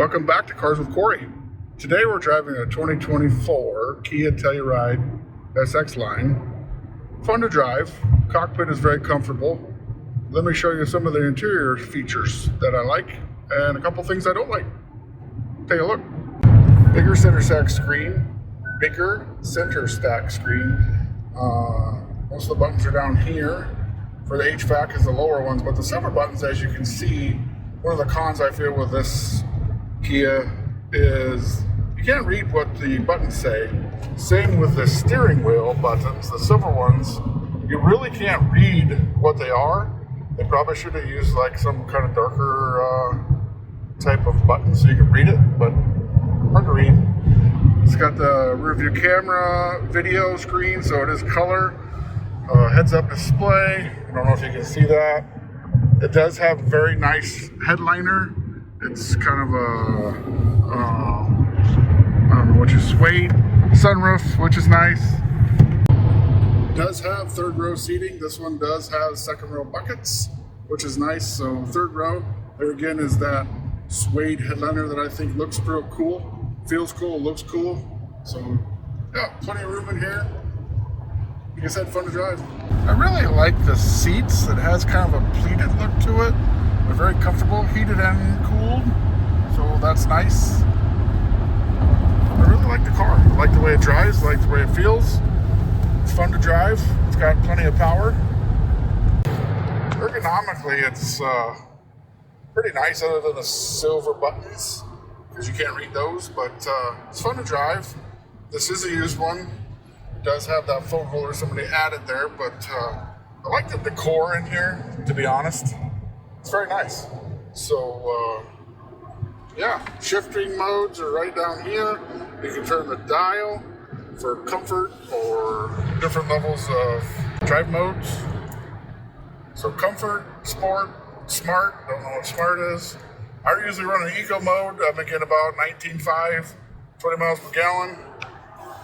Welcome back to Cars with Corey. Today we're driving a 2024 Kia Telluride SX line. Fun to drive. Cockpit is very comfortable. Let me show you some of the interior features that I like and a couple things I don't like. Take a look. Bigger center stack screen. Bigger center stack screen. Most of the buttons are down here. For the HVAC is the lower ones, but the silver buttons, as you can see, one of the cons I feel with this Kia is you can't read what the buttons say. Same with the steering wheel buttons, the silver ones, you really can't read what they are. They probably should have used like some kind of darker type of button so you can read it, but hard to read. It's got the rear view camera, video screen, so it is color. Heads-up display. I don't know if you can see that. It does have a very nice headliner. It's kind of a, I don't know what you suede sunroof, which is nice. It does have third row seating. This one does have second row buckets, which is nice. So third row, there again is that suede headliner that I think looks real cool. Feels cool, looks cool. So yeah, plenty of room in here. Like I said, fun to drive. I really like the seats. It has kind of a pleated look to it. They're very comfortable, heated and cooled, so that's nice. I really like the car. I like the way it drives, I like the way it feels. It's fun to drive. It's got plenty of power. Ergonomically, it's pretty nice other than the silver buttons, because you can't read those, but it's fun to drive. This is a used one. It does have that phone holder somebody added there, but I like the decor in here, to be honest. It's very nice. So, yeah, shifting modes are right down here. You can turn the dial for comfort or different levels of drive modes. So comfort, sport, smart, don't know what smart is. I usually run an eco mode. I'm getting about 19.5, 20 miles per gallon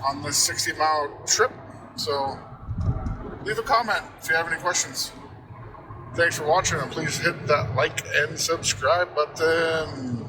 on this 60-mile trip. So leave a comment if you have any questions. Thanks for watching, and please hit that like and subscribe button.